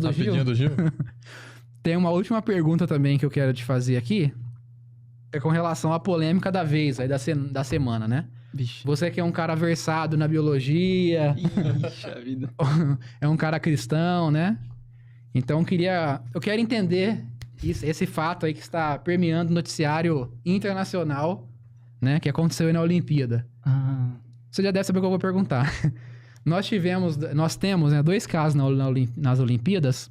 Do Gil? Rapidinho do Gil? Tem uma última pergunta também que eu quero te fazer aqui. É com relação à polêmica da vez, aí da semana, né? Vixe. Você que é um cara versado na biologia, Ixi, a vida. é um cara cristão, né? Então eu quero entender esse fato aí que está permeando o noticiário internacional, né? Que aconteceu aí na Olimpíada. Ah, Você já deve saber o que eu vou perguntar. Nós temos, né, 2 casos nas Olimpíadas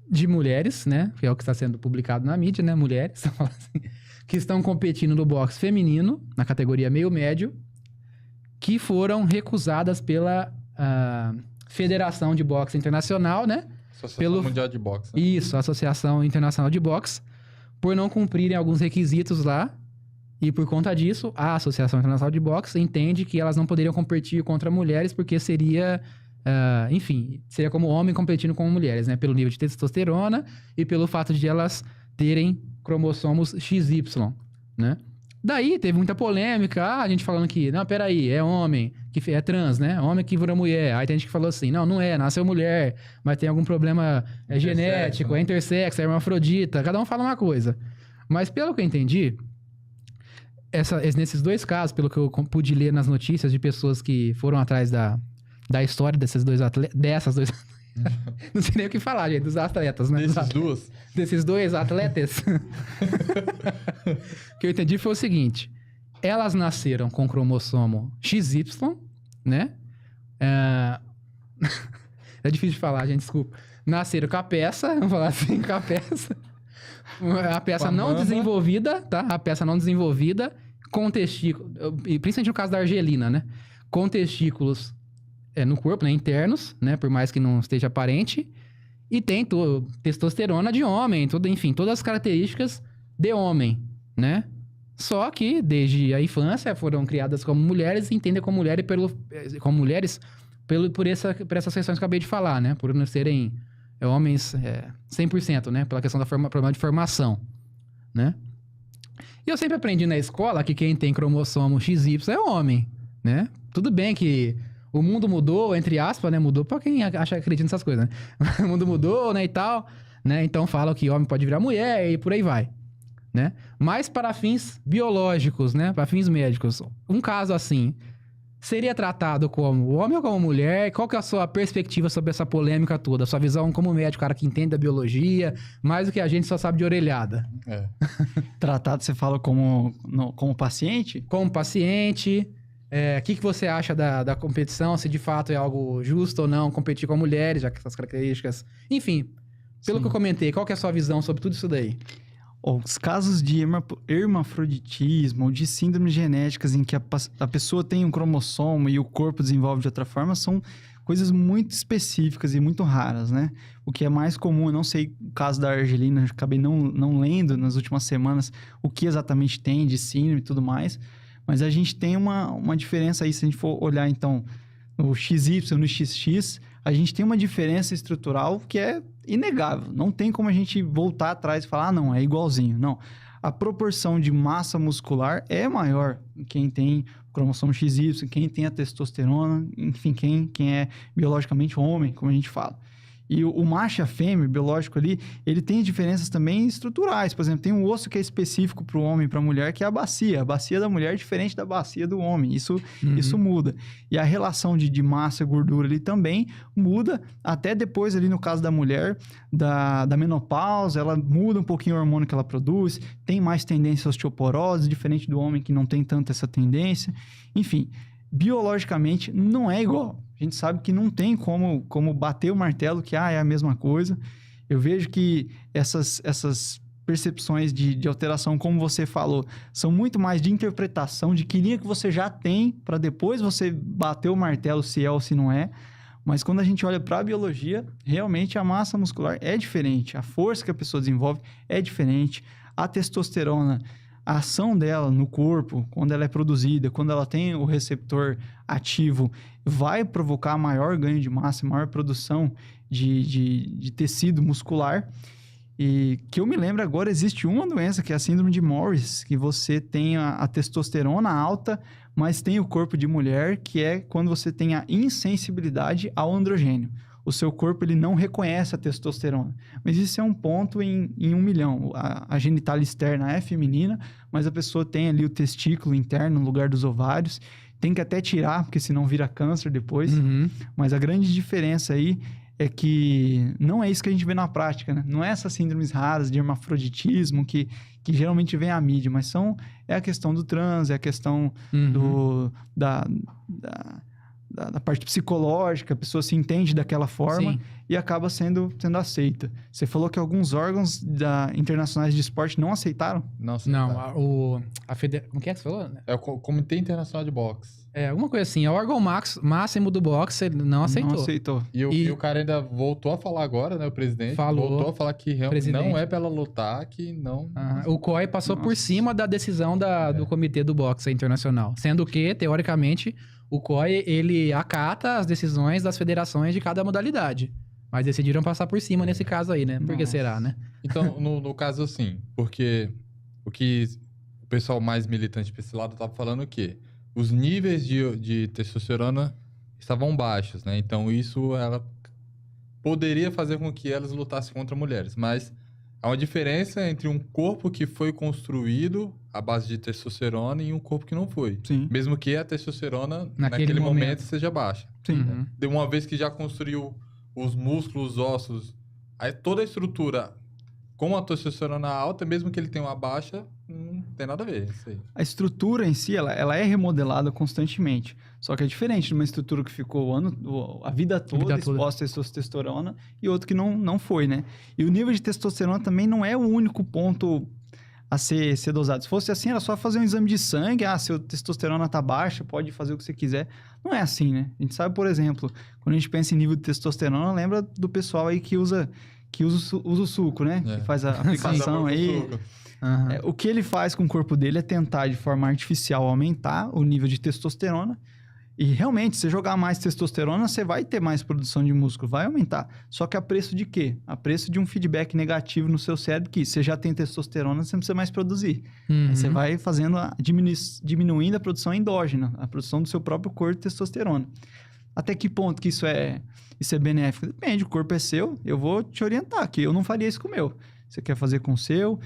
de mulheres, né? Que é o que está sendo publicado na mídia, né? Mulheres, assim, que estão competindo no boxe feminino, na categoria meio-médio, que foram recusadas pela Federação de Boxe Internacional, né? Associação Mundial de Boxe. Né? Isso, Associação Internacional de Boxe, por não cumprirem alguns requisitos lá. E por conta disso, a Associação Internacional de Boxe entende que elas não poderiam competir contra mulheres porque seria, enfim, seria como homem competindo com mulheres, né? Pelo nível de testosterona e pelo fato de elas terem cromossomos XY, né? Daí teve muita polêmica, a gente falando que, não, peraí, é homem, que é trans, né? Homem que vira mulher. Aí tem gente que falou assim, não é, nasceu mulher, mas tem algum problema genético, né? é intersexo, é hermafrodita, cada um fala uma coisa. Mas pelo que eu entendi, nesses 2 casos, pelo que eu pude ler nas notícias de pessoas que foram atrás da história dessas duas não sei nem o que falar, gente, dos atletas, né? Desses 2 atletas. O que eu entendi foi o seguinte: elas nasceram com cromossomo XY, né? É difícil de falar, gente, desculpa. Nasceram com a peça, vamos falar assim, com a peça. A peça não desenvolvida, tá? A peça não desenvolvida, com testículos, principalmente no caso da Argelina, né? Com testículos no corpo, né? Internos, né? Por mais que não esteja aparente. E tem testosterona de homem, enfim, todas as características de homem, né? Só que, desde a infância, foram criadas como mulheres e entendem como mulheres por essas questões que eu acabei de falar, né? Por não serem homens 100%, né? Pela questão problema de formação, né? E eu sempre aprendi na escola que quem tem cromossomo XY é homem, né? Tudo bem que o mundo mudou, entre aspas, né? Mudou pra quem acredita nessas coisas, né? O mundo mudou, né? E tal, né? Então falam que homem pode virar mulher e por aí vai, né? Mas para fins biológicos, né? Para fins médicos, um caso assim seria tratado como homem ou como mulher? Qual que é a sua perspectiva sobre essa polêmica toda? A sua visão como médico, cara que entende da biologia, mais do que a gente só sabe de orelhada. Tratado, você fala como paciente? Como paciente, o que você acha da competição? Se de fato é algo justo ou não competir com mulheres, já que essas características... Enfim, pelo que eu comentei, qual que é a sua visão sobre tudo isso daí? Os casos de hermafroditismo ou de síndromes genéticas em que a pessoa tem um cromossomo e o corpo desenvolve de outra forma são coisas muito específicas e muito raras, né? O que é mais comum, eu não sei o caso da Argelina, acabei não lendo nas últimas semanas o que exatamente tem de síndrome e tudo mais, mas a gente tem uma diferença aí, se a gente for olhar então no XY, no XX, a gente tem uma diferença estrutural que é inegável. Não tem como a gente voltar atrás e falar, não, é igualzinho. Não. A proporção de massa muscular é maior em quem tem o cromossomo XY, quem tem a testosterona, enfim, quem é biologicamente homem, como a gente fala. E o macho e a fêmea, biológico ali, ele tem diferenças também estruturais. Por exemplo, tem um osso que é específico para o homem e para a mulher, que é a bacia. A bacia da mulher é diferente da bacia do homem. Isso muda. E a relação de massa e gordura ali também muda. Até depois ali no caso da mulher, da menopausa, ela muda um pouquinho o hormônio que ela produz. Tem mais tendência à osteoporose, diferente do homem que não tem tanta essa tendência. Enfim, biologicamente não é igual. A gente sabe que não tem como bater o martelo que é a mesma coisa. Eu vejo que essas percepções de alteração, como você falou, são muito mais de interpretação, de que linha que você já tem, para depois você bater o martelo se é ou se não é. Mas quando a gente olha para a biologia, realmente a massa muscular é diferente, a força que a pessoa desenvolve é diferente, a testosterona, a ação dela no corpo, quando ela é produzida, quando ela tem o receptor ativo, vai provocar maior ganho de massa, maior produção de tecido muscular. E que eu me lembro agora, existe uma doença que é a síndrome de Morris, que você tem a testosterona alta, mas tem o corpo de mulher, que é quando você tem a insensibilidade ao androgênio. o seu corpo ele não reconhece a testosterona. Mas isso é um ponto em 1 milhão. A genitália externa é feminina, mas a pessoa tem ali o testículo interno no lugar dos ovários. Tem que até tirar, porque senão vira câncer depois. Mas a grande diferença aí é que não é isso que a gente vê na prática, né? Não é essas síndromes raras de hermafroditismo que geralmente vem à mídia, mas é a questão do trans, é a questão da parte psicológica, a pessoa se entende daquela forma e acaba sendo aceita. Você falou que alguns órgãos internacionais de esporte não aceitaram? Não aceitaram. Como que é que você falou? É o Comitê Internacional de Boxe. Alguma coisa assim. É o órgão máximo do boxe, ele não aceitou. Não aceitou. E o cara ainda voltou a falar agora, né? O presidente voltou a falar que realmente não é pra ela lutar, que não... O COI passou por cima da decisão do Comitê do Boxe Internacional. Sendo que, teoricamente, o COI, ele acata as decisões das federações de cada modalidade. Mas decidiram passar por cima nesse caso aí, né? Por que será, né? Então, no caso assim, porque o que o pessoal mais militante pra esse lado tava falando o quê? Os níveis de testosterona estavam baixos, né? Então, isso ela poderia fazer com que elas lutassem contra mulheres. Mas há uma diferença entre um corpo que foi construído à base de testosterona e um corpo que não foi. Sim. Mesmo que a testosterona, naquele momento, seja baixa. Sim. De uma vez que já construiu os músculos, os ossos, aí toda a estrutura com a testosterona alta, mesmo que ele tenha uma baixa, não tem nada a ver. Isso aí. A estrutura em si, ela é remodelada constantemente. Só que é diferente de uma estrutura que ficou a vida toda exposta à testosterona e outro que não foi, né? E o nível de testosterona também não é o único ponto a ser dosado. Se fosse assim, era só fazer um exame de sangue. Seu testosterona tá baixa, pode fazer o que você quiser. Não é assim, né? A gente sabe, por exemplo, quando a gente pensa em nível de testosterona, lembra do pessoal aí que usa o suco, né? Que faz a aplicação aí. O que ele faz com o corpo dele é tentar, de forma artificial, aumentar o nível de testosterona. E realmente, se jogar mais testosterona, você vai ter mais produção de músculo, vai aumentar. Só que a preço de quê? A preço de um feedback negativo no seu cérebro, que você já tem testosterona, você não precisa mais produzir. Aí você vai fazendo, diminuindo a produção endógena, a produção do seu próprio corpo de testosterona. Até que ponto que isso é benéfico? Depende, o corpo é seu, eu vou te orientar, que eu não faria isso com o meu. Você quer fazer com o seu,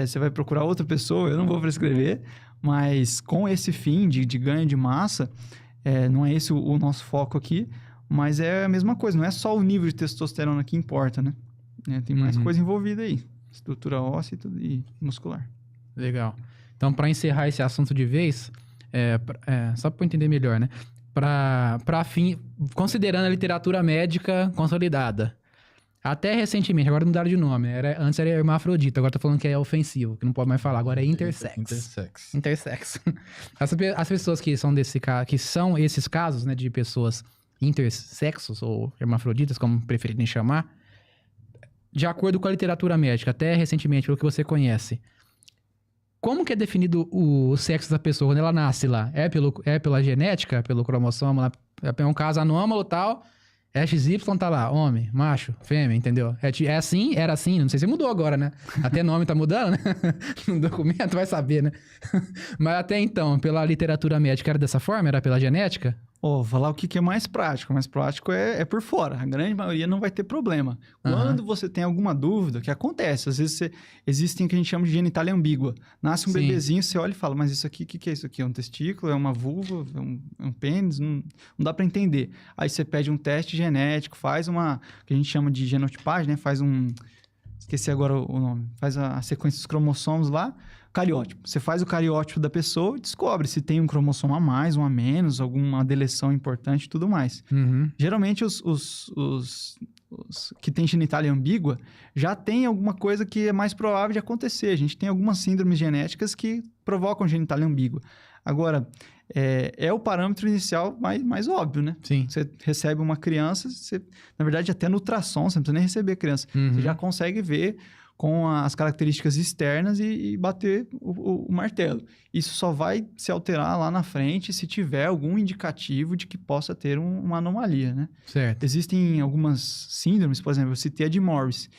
você vai procurar outra pessoa, eu não vou prescrever, mas com esse fim de ganho de massa, não é esse o nosso foco aqui, mas é a mesma coisa, não é só o nível de testosterona que importa, né? Tem mais coisa envolvida aí, estrutura óssea e muscular. Legal. Então, para encerrar esse assunto de vez, só para eu entender melhor, né? Considerando a literatura médica consolidada, até recentemente, agora mudaram de nome, antes era hermafrodita, agora tô falando que é ofensivo, que não pode mais falar, agora é intersex. Intersex. As pessoas que são que são esses casos, né, de pessoas intersexos ou hermafroditas, como preferirem chamar, de acordo com a literatura médica, até recentemente, pelo que você conhece, como que é definido o sexo da pessoa quando ela nasce lá? É pela genética, pelo cromossomo lá? É um caso anômalo e tal... XY tá lá, homem, macho, fêmea, entendeu? É assim, era assim, não sei se mudou agora, né? Até nome tá mudando, né? No documento, vai saber, né? Mas até então, pela literatura médica era dessa forma? Era pela genética? Vou falar o que é mais prático. Mais prático é por fora. A grande maioria não vai ter problema. Quando você tem alguma dúvida, que acontece, às vezes existem o que a gente chama de genitália ambígua. Nasce um bebezinho, você olha e fala, mas isso aqui, o que é isso aqui? É um testículo? É uma vulva? É um pênis? Não dá para entender. Aí você pede um teste genético, faz que a gente chama de genotipagem, né? Faz esqueci agora o nome. Faz a sequência dos cromossomos lá. Cariótipo. Você faz o cariótipo da pessoa e descobre se tem um cromossomo a mais, um a menos, alguma deleção importante e tudo mais. Geralmente, os que têm genitália ambígua já tem alguma coisa que é mais provável de acontecer. A gente tem algumas síndromes genéticas que provocam genitália ambígua. Agora, é o parâmetro inicial mais óbvio, né? Sim. Você recebe uma criança, na verdade, até no ultrassom, você não precisa nem receber a criança. Você já consegue ver com as características externas e bater o martelo. Isso só vai se alterar lá na frente se tiver algum indicativo de que possa ter uma anomalia, né? Certo. Existem algumas síndromes, por exemplo, eu citei a de Morris,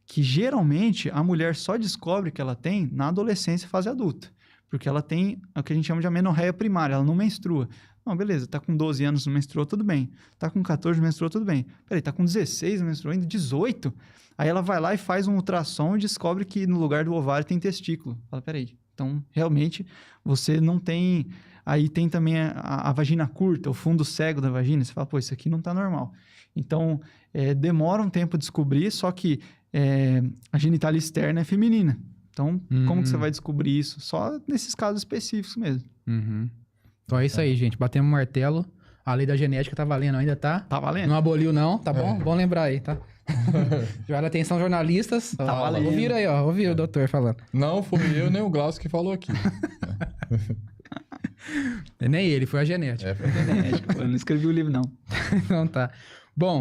que geralmente a mulher só descobre que ela tem na adolescência e fase adulta. Porque ela tem o que a gente chama de amenorreia primária, ela não menstrua. Não, beleza, tá com 12 anos, não menstruou, tudo bem. Tá com 14, menstruou, tudo bem. Peraí, tá com 16, menstruou ainda, 18? Aí ela vai lá e faz um ultrassom e descobre que no lugar do ovário tem testículo. Fala, peraí, então realmente você não tem... Aí tem também a vagina curta, o fundo cego da vagina. Você fala, pô, isso aqui não tá normal. Então, demora um tempo a descobrir, só que a genitália externa é feminina. Então, como que você vai descobrir isso? Só nesses casos específicos mesmo. Uhum. Então é isso aí, gente. Batemos o martelo. A lei da genética tá valendo ainda, tá? Tá valendo? Não aboliu, não, tá bom? Bom lembrar aí, tá? Já atenção, jornalistas. Tá valendo. Ouviram aí, ó. Ouviram o doutor falando. Não fui eu nem o Glaucio que falou aqui. Nem ele, foi a genética. Foi. Eu não escrevi o livro, não. Então tá. Bom,